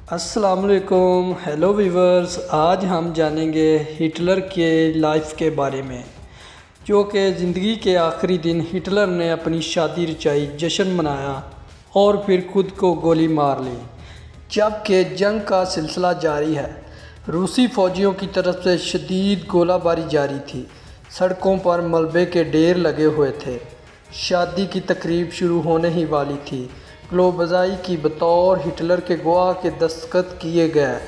السلام علیکم، hello viewers, آج ہم جانیں گے ہٹلر کے لائف کے بارے میں، جو کہ زندگی کے آخری دن ہٹلر نے اپنی شادی رچائی، جشن منایا اور پھر خود کو گولی مار لی۔ جبکہ جنگ کا سلسلہ جاری ہے، روسی فوجیوں کی طرف سے شدید گولہ باری جاری تھی، سڑکوں پر ملبے کے ڈھیر لگے ہوئے تھے۔ شادی کی تقریب شروع ہونے ہی والی تھی، گلوبزائی کی بطور ہٹلر کے گواہ کے دستخط کیے گئے،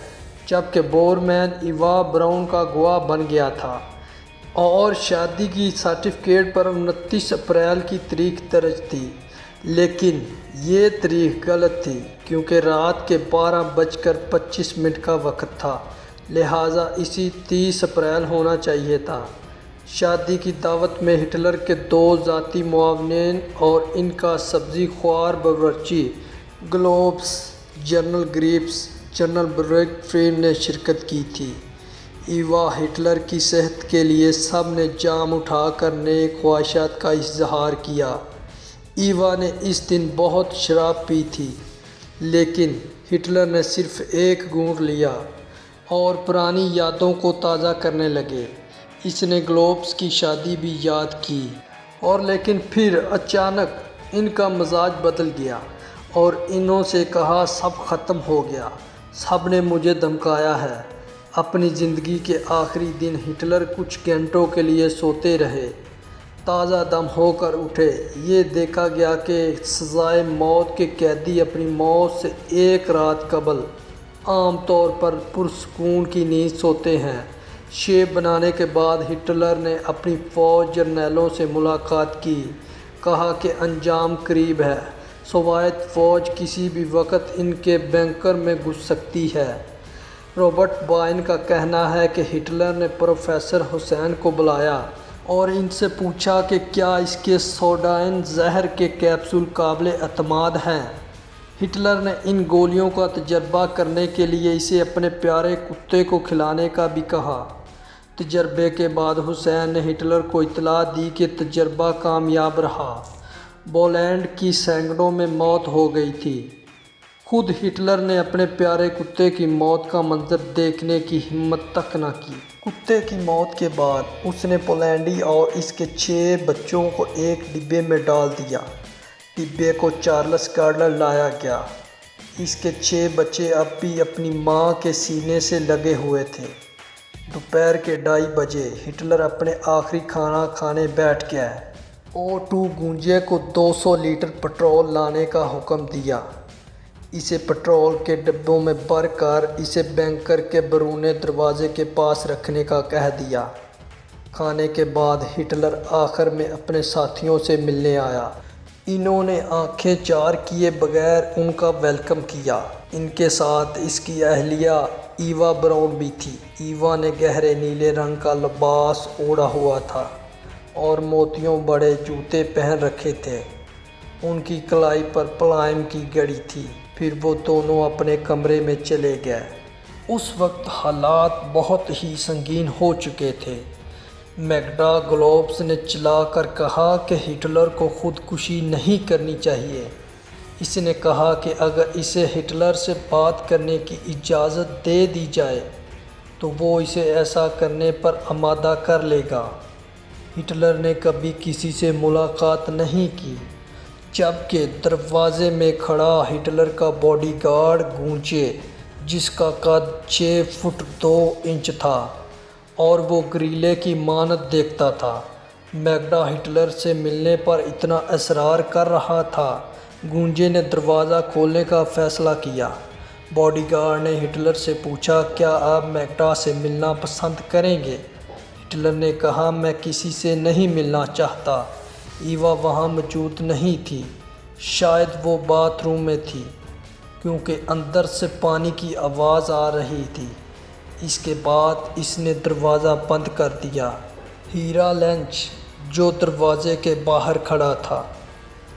جبکہ بورمین ایوا براؤن کا گواہ بن گیا تھا، اور شادی کی سرٹیفکیٹ پر 29 اپریل کی تاریخ درج تھی۔ لیکن یہ تاریخ غلط تھی، کیونکہ رات کے 12:25 کا وقت تھا، لہٰذا اسے 30 اپریل ہونا چاہیے تھا۔ شادی کی دعوت میں ہٹلر کے 2 ذاتی معاونین اور ان کا سبزی خوار باورچی گلوبس جنرل گریپس جنرل برگفریڈ نے شرکت کی تھی۔ ایوا ہٹلر کی صحت کے لیے سب نے جام اٹھا کر نیک خواہشات کا اظہار کیا۔ ایوا نے اس دن بہت شراب پی تھی، لیکن ہٹلر نے صرف ایک گھونٹ لیا اور پرانی یادوں کو تازہ کرنے لگے۔ اس نے گلوبس کی شادی بھی یاد کی، اور لیکن پھر اچانک ان کا مزاج بدل گیا اور انہوں سے کہا سب ختم ہو گیا، سب نے مجھے دھمکایا ہے۔ اپنی زندگی کے آخری دن ہٹلر کچھ گھنٹوں کے لیے سوتے رہے، تازہ دم ہو کر اٹھے۔ یہ دیکھا گیا کہ سزائے موت کے قیدی اپنی موت سے ایک رات قبل عام طور پر پرسکون کی نیند سوتے ہیں۔ شیپ بنانے کے بعد ہٹلر نے اپنی فوج جرنیلوں سے ملاقات کی، کہا کہ انجام قریب ہے، سوویت فوج کسی بھی وقت ان کے بنکر میں گھس سکتی ہے۔ رابرٹ بائن کا کہنا ہے کہ ہٹلر نے پروفیسر حسین کو بلایا اور ان سے پوچھا کہ کیا اس کے سوڈائن زہر کے کیپسول قابل اعتماد ہیں۔ ہٹلر نے ان گولیوں کا تجربہ کرنے کے لیے اسے اپنے پیارے کتے کو کھلانے کا بھی کہا۔ تجربے کے بعد حسین نے ہٹلر کو اطلاع دی کہ تجربہ کامیاب رہا۔ پولینڈ کی سینکڑوں میں موت ہو گئی تھی۔ خود ہٹلر نے اپنے پیارے کتے کی موت کا منظر دیکھنے کی ہمت تک نہ کی۔ کتے کی موت کے بعد اس نے پولینڈی اور اس کے 6 بچوں کو ایک ڈبے میں ڈال دیا۔ ڈبے کو چارلس گارڈلر لایا گیا۔ اس کے 6 بچے اب بھی اپنی ماں کے سینے سے لگے ہوئے تھے۔ دوپہر کے 2:30 بجے ہٹلر اپنے آخری کھانا کھانے بیٹھ گیا۔ O2 گونجے کو 200 لیٹر پٹرول لانے کا حکم دیا۔ اسے پٹرول کے ڈبوں میں بھر کر اسے بنکر کے بیرونی دروازے کے پاس رکھنے کا کہہ دیا۔ کھانے کے بعد ہٹلر آخر میں اپنے ساتھیوں سے ملنے آیا۔ انہوں نے آنکھیں چار کیے بغیر ان کا ویلکم کیا۔ ان کے ساتھ اس کی اہلیہ ایوا براؤن بھی تھی۔ ایوا نے گہرے نیلے رنگ کا لباس اوڑھا ہوا تھا اور موتیوں بڑے جوتے پہن رکھے تھے۔ ان کی کلائی پر پلائم کی گھڑی تھی۔ پھر وہ دونوں اپنے کمرے میں چلے گئے۔ اس وقت حالات بہت ہی سنگین ہو چکے تھے۔ میگڈا گلوبس نے چلا کر کہا کہ ہٹلر کو خودکشی نہیں کرنی چاہیے۔ اس نے کہا کہ اگر اسے ہٹلر سے بات کرنے کی اجازت دے دی جائے تو وہ اسے ایسا کرنے پر آمادہ کر لے گا۔ ہٹلر نے کبھی کسی سے ملاقات نہیں کی، جبکہ دروازے میں کھڑا ہٹلر کا باڈی گارڈ گونچے، جس کا قد 6 فٹ 2 انچ تھا اور وہ گریلے کی مانند دیکھتا تھا، میگڈا ہٹلر سے ملنے پر اتنا اصرار کر رہا تھا۔ گونجے نے دروازہ کھولنے کا فیصلہ کیا۔ باڈی گارڈ نے ہٹلر سے پوچھا، کیا آپ میگڈا سے ملنا پسند کریں گے؟ ہٹلر نے کہا، میں کسی سے نہیں ملنا چاہتا۔ ایوا وہاں موجود نہیں تھی، شاید وہ باتھ روم میں تھی، کیونکہ اندر سے پانی کی آواز آ رہی تھی۔ اس کے بعد اس نے دروازہ بند کر دیا۔ ہیرا لینچ، جو دروازے کے باہر کھڑا تھا،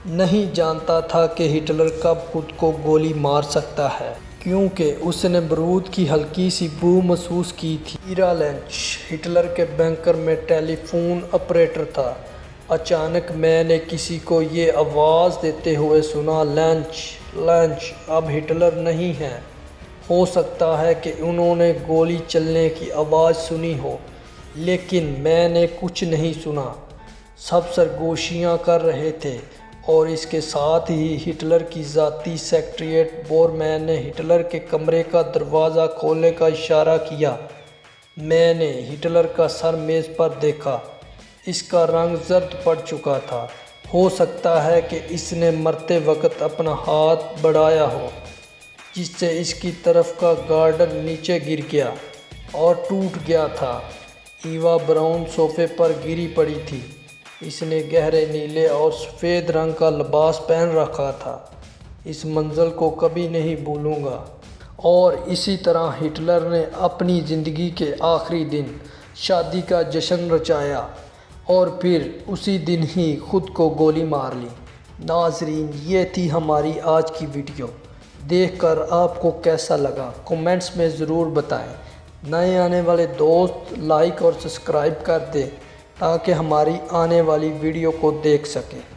نہیں جانتا تھا کہ ہٹلر کب خود کو گولی مار سکتا ہے، کیونکہ اس نے بارود کی ہلکی سی بو محسوس کی تھی۔ ہیرا لینچ ہٹلر کے بنکر میں ٹیلی فون آپریٹر تھا۔ اچانک میں نے کسی کو یہ آواز دیتے ہوئے سنا، لینچ، لینچ، اب ہٹلر نہیں ہے۔ ہو سکتا ہے کہ انہوں نے گولی چلنے کی آواز سنی ہو، لیکن میں نے کچھ نہیں سنا۔ سب سرگوشیاں کر رہے تھے اور اس کے ساتھ ہی ہٹلر کی ذاتی سیکریٹریٹ بورمین نے ہٹلر کے کمرے کا دروازہ کھولنے کا اشارہ کیا۔ میں نے ہٹلر کا سر میز پر دیکھا۔ اس کا رنگ زرد پڑ چکا تھا۔ ہو سکتا ہے کہ اس نے مرتے وقت اپنا ہاتھ بڑھایا ہو، جس سے اس کی طرف کا گارڈر نیچے گر گیا اور ٹوٹ گیا تھا۔ ایوا براؤن صوفے پر گری پڑی تھی۔ اس نے گہرے نیلے اور سفید رنگ کا لباس پہن رکھا تھا۔ اس منظر کو کبھی نہیں بھولوں گا۔ اور اسی طرح ہٹلر نے اپنی زندگی کے آخری دن شادی کا جشن رچایا اور پھر اسی دن ہی خود کو گولی مار لی۔ ناظرین، یہ تھی ہماری آج کی ویڈیو۔ دیکھ کر آپ کو کیسا لگا کمنٹس میں ضرور بتائیں۔ نئے آنے والے دوست لائک اور سبسکرائب کر دیں تاکہ ہماری آنے والی ویڈیو کو دیکھ سکیں۔